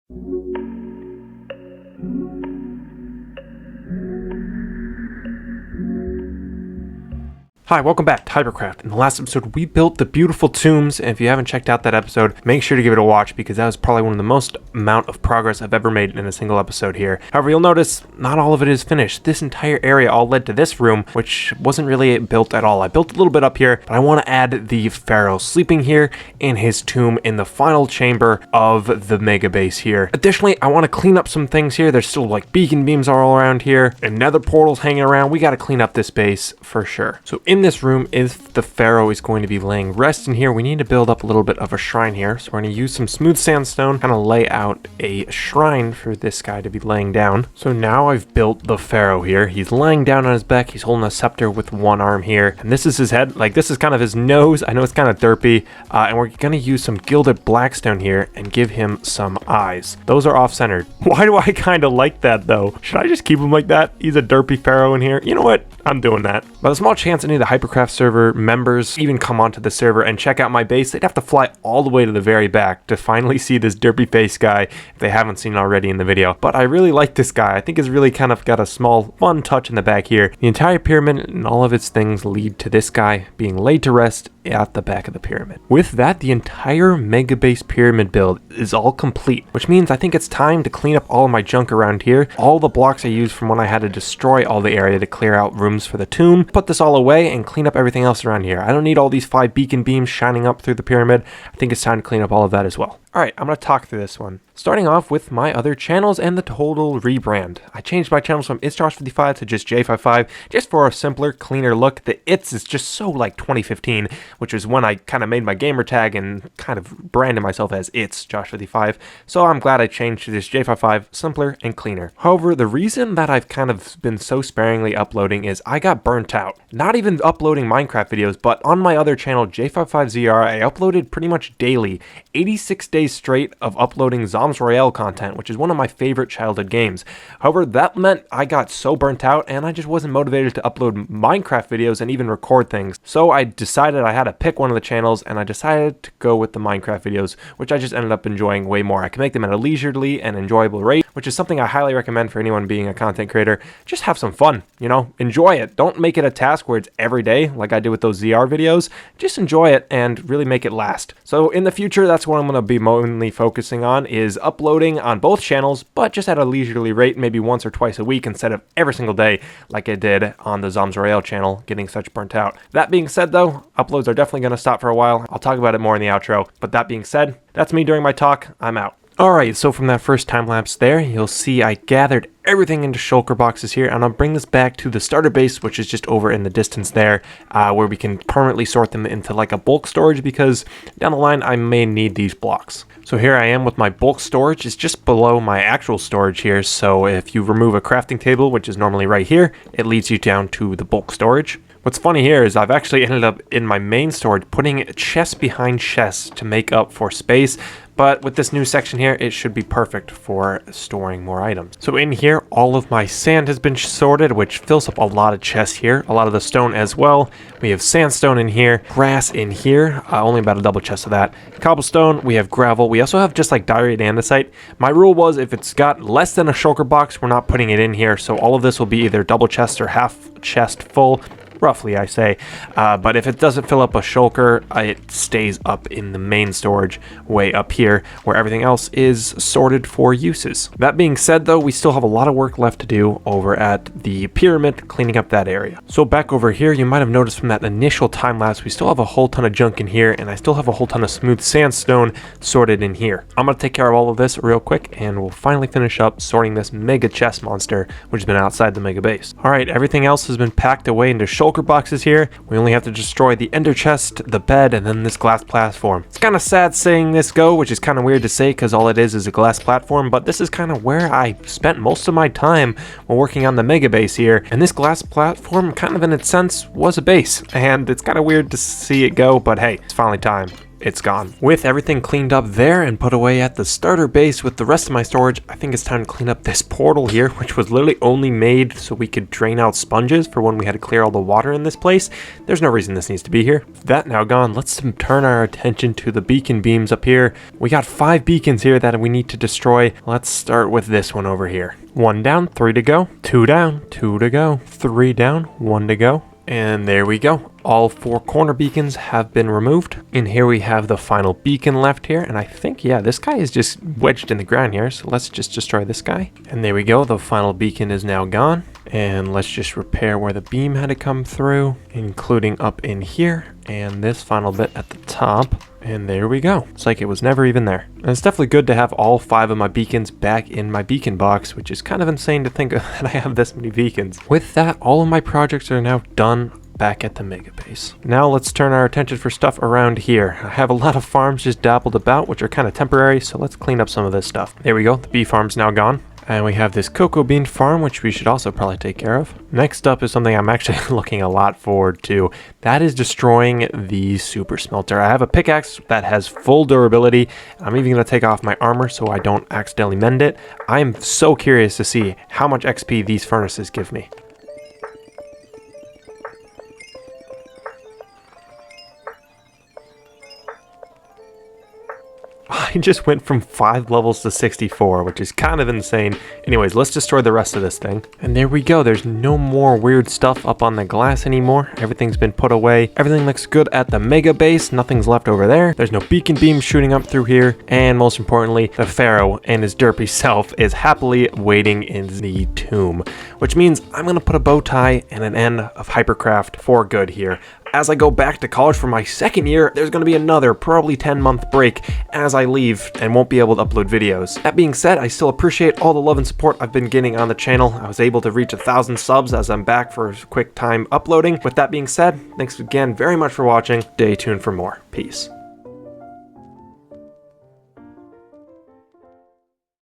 Hi, welcome back to Hypercraft. In the last episode, we built the beautiful tombs, and if you haven't checked out that episode, make sure to give it a watch because that was probably one of the most amount of progress I've ever made in a single episode here. However, you'll notice not all of it is finished. This entire area all led to this room, which wasn't really built at all. I built a little bit up here, but I want to add the pharaoh sleeping here in his tomb in the final chamber of the mega base here. Additionally, I want to clean up some things here. There's still like beacon beams all around here and nether portals hanging around. We got to clean up this base for sure. So in this room, if the pharaoh is going to be laying rest in here, we need to build up a little bit of a shrine here. So we're going to use some smooth sandstone, kind of lay out a shrine for this guy to be laying down. So now I've built the pharaoh here. He's laying down on his back. He's holding a scepter with one arm here. And this is his head. Like, this is kind of his nose. I know it's kind of derpy. And we're going to use some gilded blackstone here and give him some eyes. Those are off-centered. Why do I kind of like that, though? Should I just keep him like that? He's a derpy pharaoh in here. You know what? I'm doing that. But a small chance any of the Hypercraft server members even come onto the server and check out my base. They'd have to fly all the way to the very back to finally see this derpy face guy if they haven't seen already in the video. But I really like this guy. I think he's really kind of got a small fun touch in the back here. The entire pyramid and all of its things lead to this guy being laid to rest at the back of the pyramid. With that, the entire mega base pyramid build is all complete, which means I think it's time to clean up all of my junk around here. All the blocks I used from when I had to destroy all the area to clear out rooms for the tomb, put this all away and clean up everything else around here. I don't need all these 5 beacon beams shining up through the pyramid. I think it's time to clean up all of that as well. Alright, I'm going to talk through this one. Starting off with my other channels and the total rebrand. I changed my channels from itsjosh55 to just j55, just for a simpler, cleaner look. The its is just so like 2015, which was when I kind of made my gamer tag and kind of branded myself as itsjosh55. So I'm glad I changed to just j55, simpler and cleaner. However, the reason that I've kind of been so sparingly uploading is I got burnt out. Not even uploading Minecraft videos, but on my other channel, j55zr, I uploaded pretty much daily, 86 days straight of uploading Zombs Royale content, which is one of my favorite childhood games. However, that meant I got so burnt out and I just wasn't motivated to upload Minecraft videos and even record things. So I decided I had to pick one of the channels and I decided to go with the Minecraft videos, which I just ended up enjoying way more. I can make them at a leisurely and enjoyable rate, which is something I highly recommend for anyone being a content creator. Just have some fun, you know, enjoy it. Don't make it a task where it's every day like I did with those ZR videos. Just enjoy it and really make it last. So in the future, that's what I'm going to be mainly focusing on, is uploading on both channels, but just at a leisurely rate, maybe once or twice a week instead of every single day like I did on the Zombs Royale channel, getting such burnt out. That being said though, uploads are definitely going to stop for a while. I'll talk about it more in the outro, but that being said, that's me during my talk. I'm out. Alright, so from that first time lapse there, you'll see I gathered everything into shulker boxes here, and I'll bring this back to the starter base, which is just over in the distance there, where we can permanently sort them into like a bulk storage, because down the line I may need these blocks. So here I am with my bulk storage. It's just below my actual storage here, so if you remove a crafting table, which is normally right here, it leads you down to the bulk storage. What's funny here is I've actually ended up in my main storage putting chests behind chests to make up for space, but with this new section here, it should be perfect for storing more items. So in here, all of my sand has been sorted, which fills up a lot of chests here, a lot of the stone as well. We have sandstone in here, grass in here, only about a double chest of that. Cobblestone, we have gravel. We also have just like diorite andesite. My rule was if it's got less than a shulker box, we're not putting it in here. So all of this will be either double chest or half chest full. Roughly, I say, but if it doesn't fill up a shulker, it stays up in the main storage way up here where everything else is sorted for uses. That being said though, we still have a lot of work left to do over at the pyramid, cleaning up that area. So back over here, you might have noticed from that initial time lapse, we still have a whole ton of junk in here, and I still have a whole ton of smooth sandstone sorted in here. I'm gonna take care of all of this real quick, and we'll finally finish up sorting this mega chest monster, which has been outside the mega base. Alright, everything else has been packed away into shulker boxes here. We only have to destroy the ender chest, the bed, and then this glass platform. It's kind of sad saying this go, which is kind of weird to say because all it is a glass platform, but this is kind of where I spent most of my time while working on the mega base here, and this glass platform kind of in its sense was a base, and it's kind of weird to see it go, but hey, it's finally time. it's gone. With everything cleaned up there and put away at the starter base with the rest of my storage, I think it's time to clean up this portal here, which was literally only made so we could drain out sponges for when we had to clear all the water in this place. There's no reason this needs to be here. That now gone, let's turn our attention to the beacon beams up here. We got 5 beacons here that we need to destroy. Let's start with this one over here. 1 down, 3 to go. 2 down, 2 to go. 3 down, 1 to go. And there we go. All 4 corner beacons have been removed. And here we have the final beacon left here. And I think, yeah, this guy is just wedged in the ground here. So let's just destroy this guy. And there we go. The final beacon is now gone. And let's just repair where the beam had to come through, including up in here and this final bit at the top. And there we go. It's like it was never even there. And it's definitely good to have all 5 of my beacons back in my beacon box, which is kind of insane to think that I have this many beacons. With that, all of my projects are now done back at the mega base. Now let's turn our attention for stuff around here. I have a lot of farms just dabbled about, which are kind of temporary, so let's clean up some of this stuff. There we go. The bee farm's now gone. And we have this cocoa bean farm, which we should also probably take care of. Next up is something I'm actually looking a lot forward to. That is destroying the super smelter. I have a pickaxe that has full durability. I'm even going to take off my armor so I don't accidentally mend it. I'm so curious to see how much XP these furnaces give me. I just went from 5 levels to 64, which is kind of insane. Anyways, let's destroy the rest of this thing. And there we go. There's no more weird stuff up on the glass anymore. Everything's been put away. Everything looks good at the mega base. Nothing's left over there. There's no beacon beam shooting up through here. And most importantly, the pharaoh and his derpy self is happily waiting in the tomb, which means I'm going to put a bow tie and an end of Hypercraft for good here. As I go back to college for my 2nd year, there's going to be another probably 10-month break as I leave and won't be able to upload videos. That being said, I still appreciate all the love and support I've been getting on the channel. I was able to reach 1,000 subs as I'm back for a quick time uploading. With that being said, thanks again very much for watching. Stay tuned for more. Peace.